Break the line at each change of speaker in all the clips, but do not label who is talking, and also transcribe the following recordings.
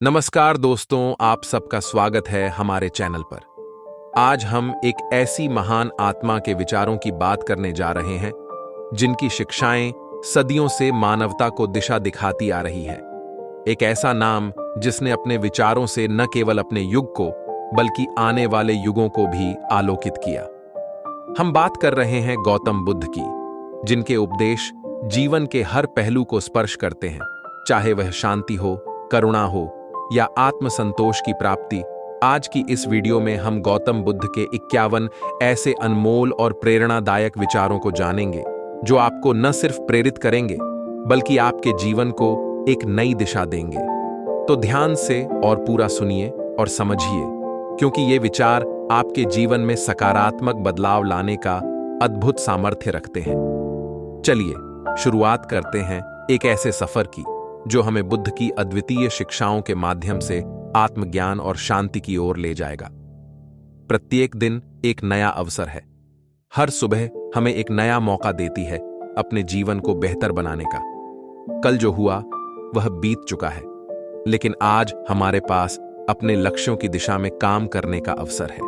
नमस्कार दोस्तों, आप सबका स्वागत है हमारे चैनल पर। आज हम एक ऐसी महान आत्मा के विचारों की बात करने जा रहे हैं जिनकी शिक्षाएं सदियों से मानवता को दिशा दिखाती आ रही है। एक ऐसा नाम जिसने अपने विचारों से न केवल अपने युग को बल्कि आने वाले युगों को भी आलोकित किया। हम बात कर रहे हैं गौतम बुद्ध की, जिनके उपदेश जीवन के हर पहलू को स्पर्श करते हैं, चाहे वह शांति हो, करुणा हो या आत्मसंतोष की प्राप्ति। आज की इस वीडियो में हम गौतम बुद्ध के 51 ऐसे अनमोल और प्रेरणादायक विचारों को जानेंगे जो आपको न सिर्फ प्रेरित करेंगे बल्कि आपके जीवन को एक नई दिशा देंगे। तो ध्यान से और पूरा सुनिए और समझिए, क्योंकि ये विचार आपके जीवन में सकारात्मक बदलाव लाने का अद्भुत सामर्थ्य रखते हैं। चलिए शुरुआत करते हैं एक ऐसे सफर की जो हमें बुद्ध की अद्वितीय शिक्षाओं के माध्यम से आत्मज्ञान और शांति की ओर ले जाएगा। प्रत्येक दिन एक नया अवसर है। हर सुबह हमें एक नया मौका देती है अपने जीवन को बेहतर बनाने का। कल जो हुआ वह बीत चुका है, लेकिन आज हमारे पास अपने लक्ष्यों की दिशा में काम करने का अवसर है।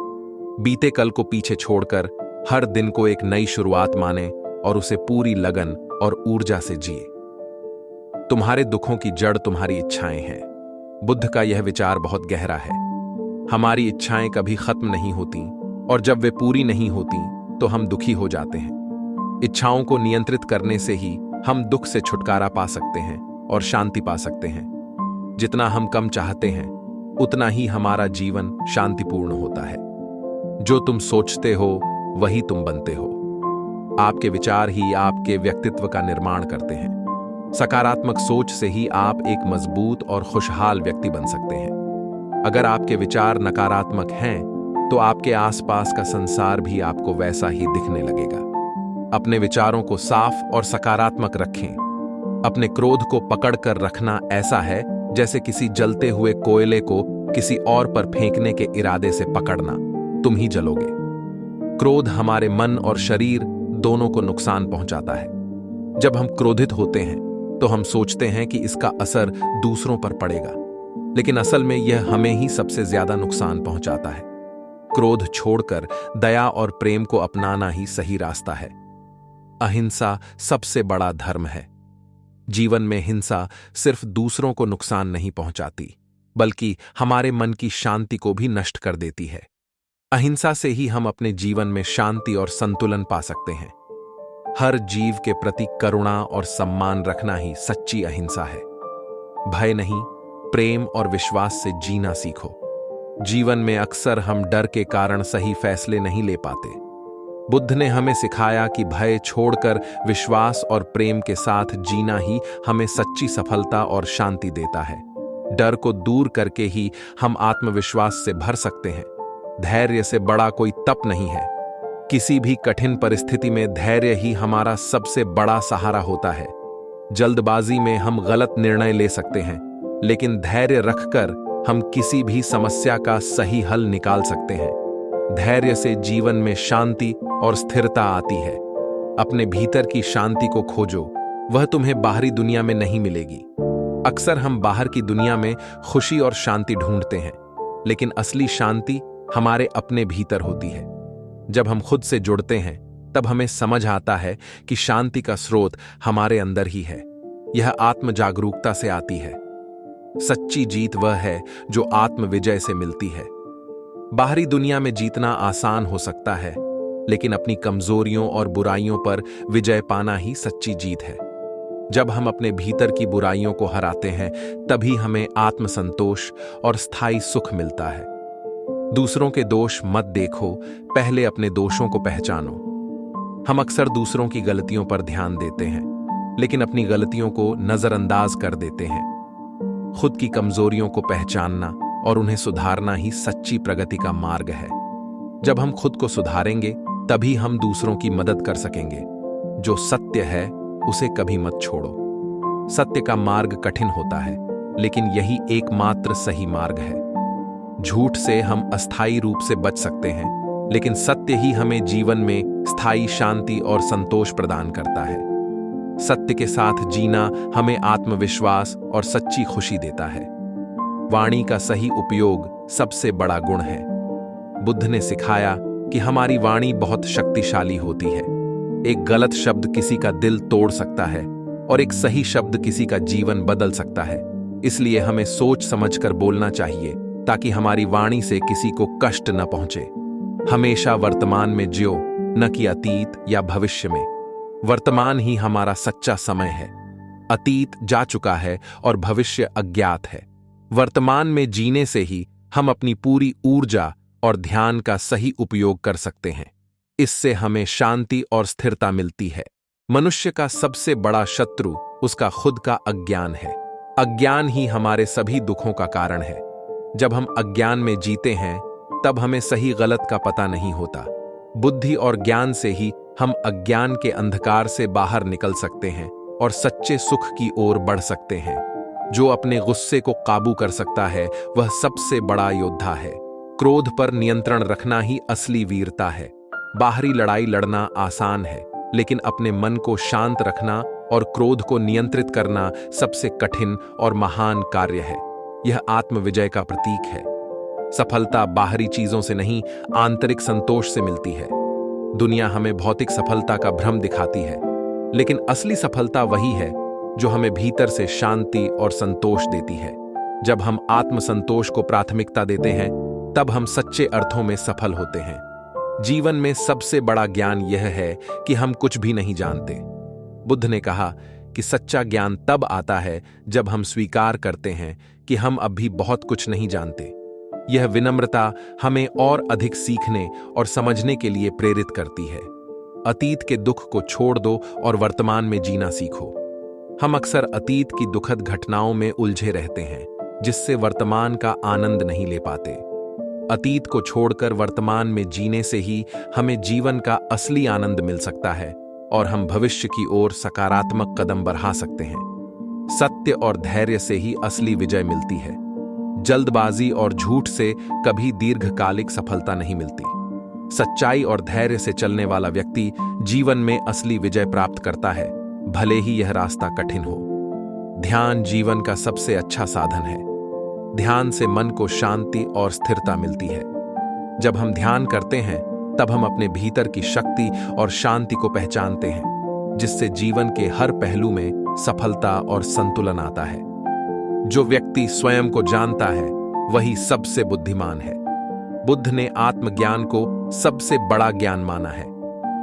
बीते कल को पीछे छोड़कर हर दिन को एक नई शुरुआत माने और उसे पूरी लगन और ऊर्जा से जिए। तुम्हारे दुखों की जड़ तुम्हारी इच्छाएं हैं। बुद्ध का यह विचार बहुत गहरा है। हमारी इच्छाएं कभी खत्म नहीं होती और जब वे पूरी नहीं होती तो हम दुखी हो जाते हैं। इच्छाओं को नियंत्रित करने से ही हम दुख से छुटकारा पा सकते हैं और शांति पा सकते हैं। जितना हम कम चाहते हैं उतना ही हमारा जीवन शांतिपूर्ण होता है। जो तुम सोचते हो वही तुम बनते हो। आपके विचार ही आपके व्यक्तित्व का निर्माण करते हैं। सकारात्मक सोच से ही आप एक मजबूत और खुशहाल व्यक्ति बन सकते हैं। अगर आपके विचार नकारात्मक हैं तो आपके आसपास का संसार भी आपको वैसा ही दिखने लगेगा। अपने विचारों को साफ और सकारात्मक रखें। अपने क्रोध को पकड़कर रखना ऐसा है जैसे किसी जलते हुए कोयले को किसी और पर फेंकने के इरादे से पकड़ना। तुम ही जलोगे। क्रोध हमारे मन और शरीर दोनों को नुकसान पहुंचाता है। जब हम क्रोधित होते हैं तो हम सोचते हैं कि इसका असर दूसरों पर पड़ेगा, लेकिन असल में यह हमें ही सबसे ज्यादा नुकसान पहुंचाता है। क्रोध छोड़कर दया और प्रेम को अपनाना ही सही रास्ता है। अहिंसा सबसे बड़ा धर्म है। जीवन में हिंसा सिर्फ दूसरों को नुकसान नहीं पहुंचाती, बल्कि हमारे मन की शांति को भी नष्ट कर देती है। अहिंसा से ही हम अपने जीवन में शांति और संतुलन पा सकते हैं। हर जीव के प्रति करुणा और सम्मान रखना ही सच्ची अहिंसा है। भय नहीं, प्रेम और विश्वास से जीना सीखो। जीवन में अक्सर हम डर के कारण सही फैसले नहीं ले पाते। बुद्ध ने हमें सिखाया कि भय छोड़कर विश्वास और प्रेम के साथ जीना ही हमें सच्ची सफलता और शांति देता है। डर को दूर करके ही हम आत्मविश्वास से भर सकते हैं। धैर्य से बड़ा कोई तप नहीं है। किसी भी कठिन परिस्थिति में धैर्य ही हमारा सबसे बड़ा सहारा होता है। जल्दबाजी में हम गलत निर्णय ले सकते हैं, लेकिन धैर्य रखकर हम किसी भी समस्या का सही हल निकाल सकते हैं। धैर्य से जीवन में शांति और स्थिरता आती है। अपने भीतर की शांति को खोजो, वह तुम्हें बाहरी दुनिया में नहीं मिलेगी। अक्सर हम बाहर की दुनिया में खुशी और शांति ढूंढते हैं, लेकिन असली शांति हमारे अपने भीतर होती है। जब हम खुद से जुड़ते हैं तब हमें समझ आता है कि शांति का स्रोत हमारे अंदर ही है। यह आत्म जागरूकता से आती है। सच्ची जीत वह है जो आत्म विजय से मिलती है। बाहरी दुनिया में जीतना आसान हो सकता है, लेकिन अपनी कमजोरियों और बुराइयों पर विजय पाना ही सच्ची जीत है। जब हम अपने भीतर की बुराइयों को हराते हैं तभी हमें आत्मसंतोष और स्थायी सुख मिलता है। दूसरों के दोष मत देखो, पहले अपने दोषों को पहचानो। हम अक्सर दूसरों की गलतियों पर ध्यान देते हैं, लेकिन अपनी गलतियों को नजरअंदाज कर देते हैं। खुद की कमजोरियों को पहचानना और उन्हें सुधारना ही सच्ची प्रगति का मार्ग है। जब हम खुद को सुधारेंगे तभी हम दूसरों की मदद कर सकेंगे। जो सत्य है उसे कभी मत छोड़ो। सत्य का मार्ग कठिन होता है, लेकिन यही एकमात्र सही मार्ग है। झूठ से हम अस्थायी रूप से बच सकते हैं, लेकिन सत्य ही हमें जीवन में स्थायी शांति और संतोष प्रदान करता है। सत्य के साथ जीना हमें आत्मविश्वास और सच्ची खुशी देता है। वाणी का सही उपयोग सबसे बड़ा गुण है। बुद्ध ने सिखाया कि हमारी वाणी बहुत शक्तिशाली होती है। एक गलत शब्द किसी का दिल तोड़ सकता है और एक सही शब्द किसी का जीवन बदल सकता है। इसलिए हमें सोच समझकर बोलना चाहिए ताकि हमारी वाणी से किसी को कष्ट न पहुंचे। हमेशा वर्तमान में जियो, न कि अतीत या भविष्य में। वर्तमान ही हमारा सच्चा समय है। अतीत जा चुका है और भविष्य अज्ञात है। वर्तमान में जीने से ही हम अपनी पूरी ऊर्जा और ध्यान का सही उपयोग कर सकते हैं। इससे हमें शांति और स्थिरता मिलती है। मनुष्य का सबसे बड़ा शत्रु उसका खुद का अज्ञान है। अज्ञान ही हमारे सभी दुखों का कारण है। जब हम अज्ञान में जीते हैं तब हमें सही गलत का पता नहीं होता। बुद्धि और ज्ञान से ही हम अज्ञान के अंधकार से बाहर निकल सकते हैं और सच्चे सुख की ओर बढ़ सकते हैं। जो अपने गुस्से को काबू कर सकता है वह सबसे बड़ा योद्धा है। क्रोध पर नियंत्रण रखना ही असली वीरता है। बाहरी लड़ाई लड़ना आसान है, लेकिन अपने मन को शांत रखना और क्रोध को नियंत्रित करना सबसे कठिन और महान कार्य है। यह आत्मविजय का प्रतीक है। सफलता बाहरी चीजों से नहीं, आंतरिक संतोष से मिलती है। दुनिया हमें भौतिक सफलता का भ्रम दिखाती है, लेकिन असली सफलता वही है जो हमें भीतर से शांति और संतोष देती है। जब हम आत्मसंतोष को प्राथमिकता देते हैं तब हम सच्चे अर्थों में सफल होते हैं। जीवन में सबसे बड़ा ज्ञान यह है कि हम कुछ भी नहीं जानते। बुद्ध ने कहा कि सच्चा ज्ञान तब आता है जब हम स्वीकार करते हैं कि हम अब भी बहुत कुछ नहीं जानते। यह विनम्रता हमें और अधिक सीखने और समझने के लिए प्रेरित करती है। अतीत के दुख को छोड़ दो और वर्तमान में जीना सीखो। हम अक्सर अतीत की दुखद घटनाओं में उलझे रहते हैं, जिससे वर्तमान का आनंद नहीं ले पाते। अतीत को छोड़कर वर्तमान में जीने से ही हमें जीवन का असली आनंद मिल सकता है और हम भविष्य की ओर सकारात्मक कदम बढ़ा सकते हैं। सत्य और धैर्य से ही असली विजय मिलती है। जल्दबाजी और झूठ से कभी दीर्घकालिक सफलता नहीं मिलती। सच्चाई और धैर्य से चलने वाला व्यक्ति जीवन में असली विजय प्राप्त करता है, भले ही यह रास्ता कठिन हो। ध्यान जीवन का सबसे अच्छा साधन है। ध्यान से मन को शांति और स्थिरता मिलती है। जब हम ध्यान करते हैं तब हम अपने भीतर की शक्ति और शांति को पहचानते हैं, जिससे जीवन के हर पहलू में सफलता और संतुलन आता है। जो व्यक्ति स्वयं को जानता है वही सबसे बुद्धिमान है। बुद्ध ने आत्मज्ञान को सबसे बड़ा ज्ञान माना है।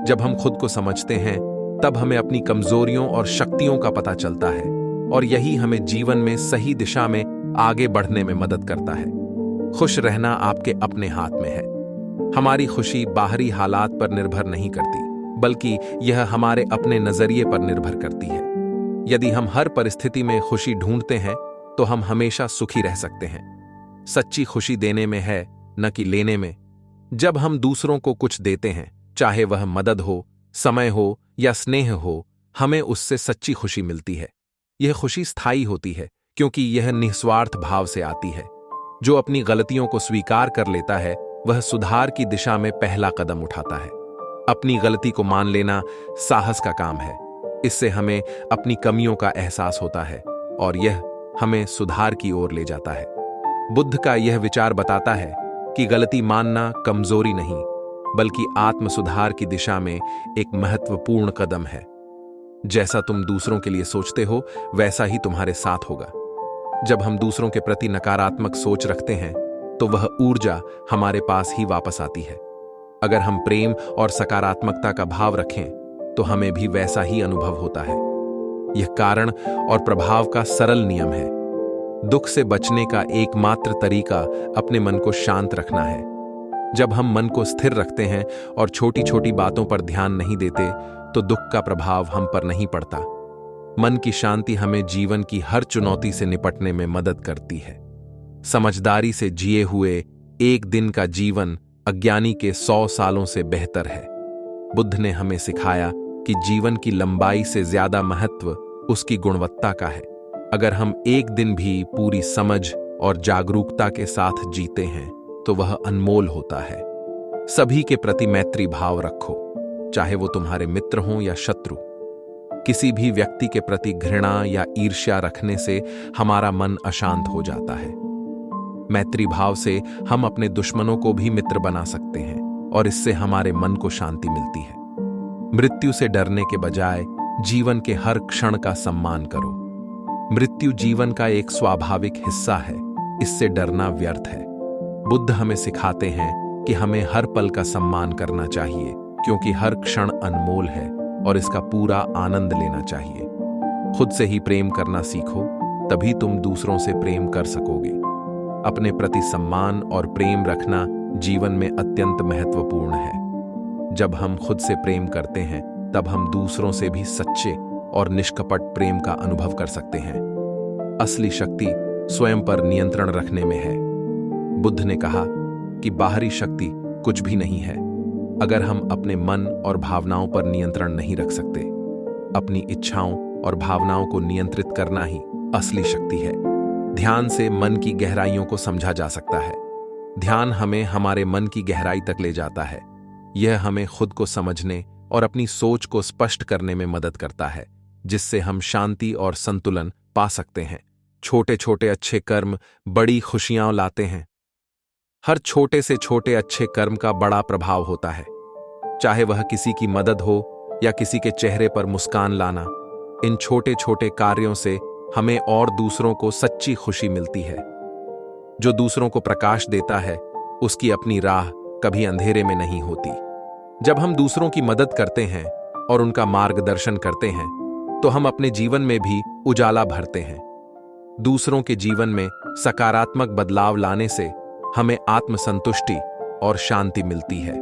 जब हम खुद को समझते हैं तब हमें अपनी कमजोरियों और शक्तियों का पता चलता है, और यही हमें जीवन में सही दिशा में आगे बढ़ने में मदद करता है। खुश रहना आपके अपने हाथ में है। हमारी खुशी बाहरी हालात पर निर्भर नहीं करती, बल्कि यह हमारे अपने नजरिए पर निर्भर करती है। यदि हम हर परिस्थिति में खुशी ढूंढते हैं तो हम हमेशा सुखी रह सकते हैं। सच्ची खुशी देने में है, न कि लेने में। जब हम दूसरों को कुछ देते हैं, चाहे वह मदद हो, समय हो या स्नेह हो, हमें उससे सच्ची खुशी मिलती है। यह खुशी स्थायी होती है क्योंकि यह निस्वार्थ भाव से आती है। जो अपनी गलतियों को स्वीकार कर लेता है वह सुधार की दिशा में पहला कदम उठाता है। अपनी गलती को मान लेना साहस का काम है। इससे हमें अपनी कमियों का एहसास होता है और यह हमें सुधार की ओर ले जाता है। बुद्ध का यह विचार बताता है कि गलती मानना कमजोरी नहीं, बल्कि आत्म सुधार की दिशा में एक महत्वपूर्ण कदम है। जैसा तुम दूसरों के लिए सोचते हो वैसा ही तुम्हारे साथ होगा। जब हम दूसरों के प्रति नकारात्मक सोच रखते हैं तो वह ऊर्जा हमारे पास ही वापस आती है। अगर हम प्रेम और सकारात्मकता का भाव रखें तो हमें भी वैसा ही अनुभव होता है। यह कारण और प्रभाव का सरल नियम है। दुख से बचने का एकमात्र तरीका अपने मन को शांत रखना है। जब हम मन को स्थिर रखते हैं और छोटी छोटी बातों पर ध्यान नहीं देते तो दुख का प्रभाव हम पर नहीं पड़ता। मन की शांति हमें जीवन की हर चुनौती से निपटने में मदद करती है। समझदारी से जिए हुए एक दिन का जीवन अज्ञानी के 100 सालों से बेहतर है। बुद्ध ने हमें सिखाया कि जीवन की लंबाई से ज्यादा महत्व उसकी गुणवत्ता का है। अगर हम एक दिन भी पूरी समझ और जागरूकता के साथ जीते हैं तो वह अनमोल होता है। सभी के प्रति मैत्री भाव रखो, चाहे वो तुम्हारे मित्र हों या शत्रु। किसी भी व्यक्ति के प्रति घृणा या ईर्ष्या रखने से हमारा मन अशांत हो जाता है। मैत्री भाव से हम अपने दुश्मनों को भी मित्र बना सकते हैं और इससे हमारे मन को शांति मिलती है। मृत्यु से डरने के बजाय जीवन के हर क्षण का सम्मान करो। मृत्यु जीवन का एक स्वाभाविक हिस्सा है, इससे डरना व्यर्थ है। बुद्ध हमें सिखाते हैं कि हमें हर पल का सम्मान करना चाहिए, क्योंकि हर क्षण अनमोल है और इसका पूरा आनंद लेना चाहिए। खुद से ही प्रेम करना सीखो, तभी तुम दूसरों से प्रेम कर सकोगे। अपने प्रति सम्मान और प्रेम रखना जीवन में अत्यंत महत्वपूर्ण है। जब हम खुद से प्रेम करते हैं, तब हम दूसरों से भी सच्चे और निष्कपट प्रेम का अनुभव कर सकते हैं। असली शक्ति स्वयं पर नियंत्रण रखने में है। बुद्ध ने कहा कि बाहरी शक्ति कुछ भी नहीं है अगर हम अपने मन और भावनाओं पर नियंत्रण नहीं रख सकते। अपनी इच्छाओं और भावनाओं को नियंत्रित करना ही असली शक्ति है। ध्यान से मन की गहराइयों को समझा जा सकता है। ध्यान हमें हमारे मन की गहराई तक ले जाता है। यह हमें खुद को समझने और अपनी सोच को स्पष्ट करने में मदद करता है, जिससे हम शांति और संतुलन पा सकते हैं। छोटे छोटे अच्छे कर्म बड़ी खुशियां लाते हैं। हर छोटे से छोटे अच्छे कर्म का बड़ा प्रभाव होता है, चाहे वह किसी की मदद हो या किसी के चेहरे पर मुस्कान लाना। इन छोटे छोटे कार्यों से हमें और दूसरों को सच्ची खुशी मिलती है। जो दूसरों को प्रकाश देता है, उसकी अपनी राह कभी अंधेरे में नहीं होती। जब हम दूसरों की मदद करते हैं और उनका मार्गदर्शन करते हैं, तो हम अपने जीवन में भी उजाला भरते हैं। दूसरों के जीवन में सकारात्मक बदलाव लाने से हमें आत्मसंतुष्टि और शांति मिलती है।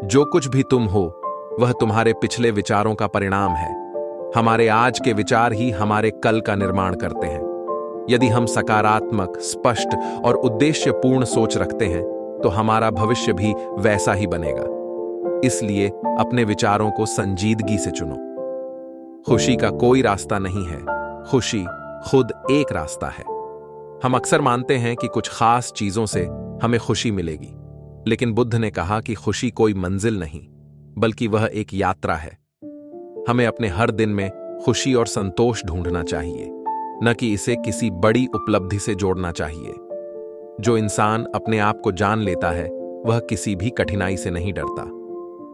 जो कुछ भी तुम हो, वह तुम्हारे पिछले विचारों का परिणाम है। हमारे आज के विचार ही हमारे कल का निर्माण करते हैं। यदि हम सकारात्मक, स्पष्ट और उद्देश्यपूर्ण सोच रखते हैं, तो हमारा भविष्य भी वैसा ही बनेगा। इसलिए अपने विचारों को संजीदगी से चुनो। खुशी का कोई रास्ता नहीं है, खुशी खुद एक रास्ता है। हम अक्सर मानते हैं कि कुछ खास चीजों से हमें खुशी मिलेगी, लेकिन बुद्ध ने कहा कि खुशी कोई मंजिल नहीं, बल्कि वह एक यात्रा है। हमें अपने हर दिन में खुशी और संतोष ढूंढना चाहिए, न कि इसे किसी बड़ी उपलब्धि से जोड़ना चाहिए। जो इंसान अपने आप को जान लेता है, वह किसी भी कठिनाई से नहीं डरता।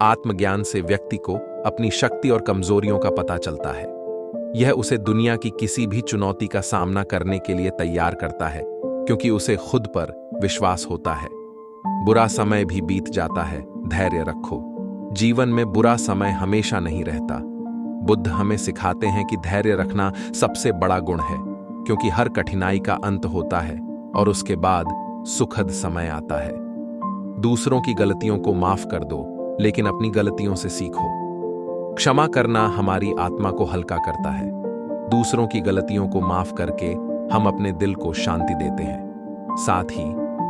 आत्मज्ञान से व्यक्ति को अपनी शक्ति और कमजोरियों का पता चलता है। यह उसे दुनिया की किसी भी चुनौती का सामना करने के लिए तैयार करता है, क्योंकि उसे खुद पर विश्वास होता है। बुरा समय भी बीत जाता है, धैर्य रखो। जीवन में बुरा समय हमेशा नहीं रहता। बुद्ध हमें सिखाते हैं कि धैर्य रखना सबसे बड़ा गुण है, क्योंकि हर कठिनाई का अंत होता है और उसके बाद सुखद समय आता है। दूसरों की गलतियों को माफ कर दो, लेकिन अपनी गलतियों से सीखो। क्षमा करना हमारी आत्मा को हल्का करता है। दूसरों की गलतियों को माफ करके हम अपने दिल को शांति देते हैं। साथ ही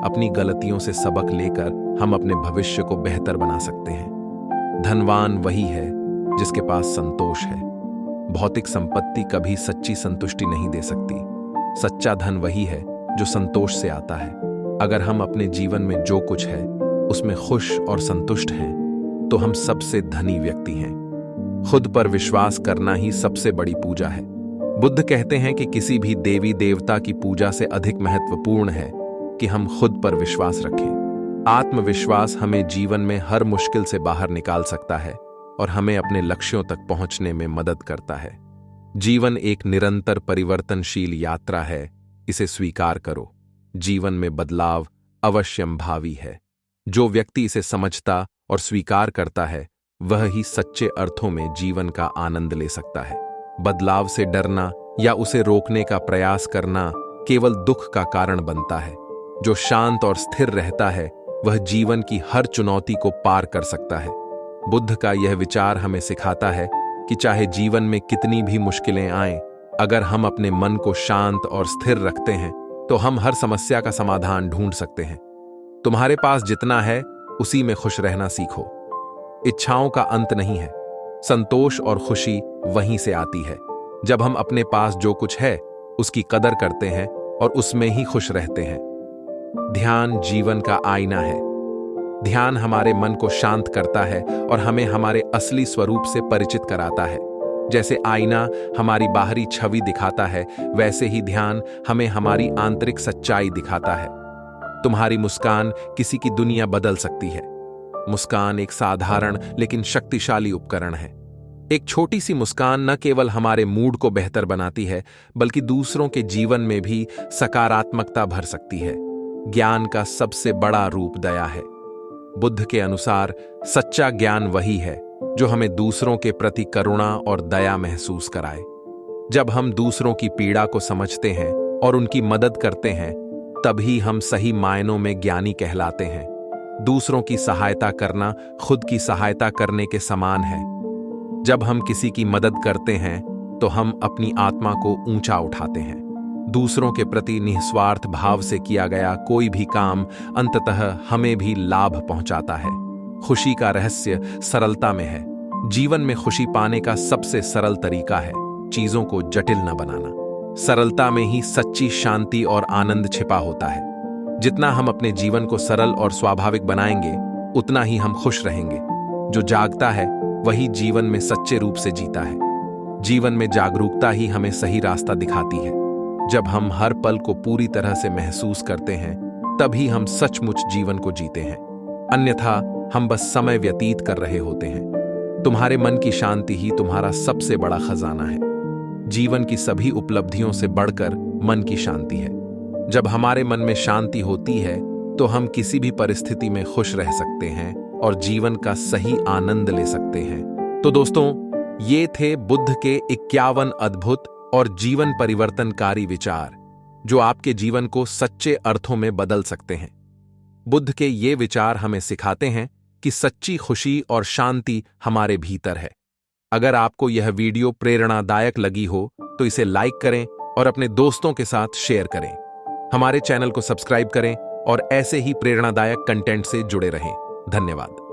अपनी गलतियों से सबक लेकर हम अपने भविष्य को बेहतर बना सकते हैं। धनवान वही है जिसके पास संतोष है। भौतिक संपत्ति कभी सच्ची संतुष्टि नहीं दे सकती। सच्चा धन वही है जो संतोष से आता है। अगर हम अपने जीवन में जो कुछ है उसमें खुश और संतुष्ट हैं, तो हम सबसे धनी व्यक्ति हैं। खुद पर विश्वास करना ही सबसे बड़ी पूजा है। बुद्ध कहते हैं कि किसी भी देवी देवता की पूजा से अधिक महत्वपूर्ण है कि हम खुद पर विश्वास रखें। आत्मविश्वास हमें जीवन में हर मुश्किल से बाहर निकाल सकता है और हमें अपने लक्ष्यों तक पहुंचने में मदद करता है। जीवन एक निरंतर परिवर्तनशील यात्रा है, इसे स्वीकार करो। जीवन में बदलाव अवश्यंभावी है। जो व्यक्ति इसे समझता और स्वीकार करता है, वह ही सच्चे अर्थों में जीवन का आनंद ले सकता है। बदलाव से डरना या उसे रोकने का प्रयास करना केवल दुख का कारण बनता है। जो शांत और स्थिर रहता है, वह जीवन की हर चुनौती को पार कर सकता है। बुद्ध का यह विचार हमें सिखाता है कि चाहे जीवन में कितनी भी मुश्किलें आएं, अगर हम अपने मन को शांत और स्थिर रखते हैं, तो हम हर समस्या का समाधान ढूंढ सकते हैं। तुम्हारे पास जितना है, उसी में खुश रहना सीखो। इच्छाओं का अंत नहीं है। संतोष और खुशी वहीं से आती है। जब हम अपने पास जो कुछ है उसकी कदर करते हैं और उसमें ही खुश रहते हैं। ध्यान जीवन का आईना है। ध्यान हमारे मन को शांत करता है और हमें हमारे असली स्वरूप से परिचित कराता है। जैसे आईना हमारी बाहरी छवि दिखाता है, वैसे ही ध्यान हमें हमारी आंतरिक सच्चाई दिखाता है। तुम्हारी मुस्कान किसी की दुनिया बदल सकती है। मुस्कान एक साधारण लेकिन शक्तिशाली उपकरण है। एक छोटी सी मुस्कान न केवल हमारे मूड को बेहतर बनाती है, बल्कि दूसरों के जीवन में भी सकारात्मकता भर सकती है। ज्ञान का सबसे बड़ा रूप दया है। बुद्ध के अनुसार सच्चा ज्ञान वही है जो हमें दूसरों के प्रति करुणा और दया महसूस कराए। जब हम दूसरों की पीड़ा को समझते हैं और उनकी मदद करते हैं, तभी हम सही मायनों में ज्ञानी कहलाते हैं। दूसरों की सहायता करना खुद की सहायता करने के समान है। जब हम किसी की मदद करते हैं तो हम अपनी आत्मा को ऊंचा उठाते हैं। दूसरों के प्रति निस्वार्थ भाव से किया गया कोई भी काम अंततः हमें भी लाभ पहुंचाता है। खुशी का रहस्य सरलता में है। जीवन में खुशी पाने का सबसे सरल तरीका है चीजों को जटिल न बनाना। सरलता में ही सच्ची शांति और आनंद छिपा होता है। जितना हम अपने जीवन को सरल और स्वाभाविक बनाएंगे, उतना ही हम खुश रहेंगे। जो जागता है वही जीवन में सच्चे रूप से जीता है। जीवन में जागरूकता ही हमें सही रास्ता दिखाती है। जब हम हर पल को पूरी तरह से महसूस करते हैं, तभी हम सचमुच जीवन को जीते हैं। अन्यथा हम बस समय व्यतीत कर रहे होते हैं। तुम्हारे मन की शांति ही तुम्हारा सबसे बड़ा खजाना है। जीवन की सभी उपलब्धियों से बढ़कर मन की शांति है। जब हमारे मन में शांति होती है तो हम किसी भी परिस्थिति में खुश रह सकते हैं और जीवन का सही आनंद ले सकते हैं। तो दोस्तों, ये थे बुद्ध के 51 अद्भुत और जीवन परिवर्तनकारी विचार, जो आपके जीवन को सच्चे अर्थों में बदल सकते हैं। बुद्ध के ये विचार हमें सिखाते हैं कि सच्ची खुशी और शांति हमारे भीतर है। अगर आपको यह वीडियो प्रेरणादायक लगी हो तो इसे लाइक करें और अपने दोस्तों के साथ शेयर करें। हमारे चैनल को सब्सक्राइब करें और ऐसे ही प्रेरणादायक कंटेंट से जुड़े रहें। धन्यवाद।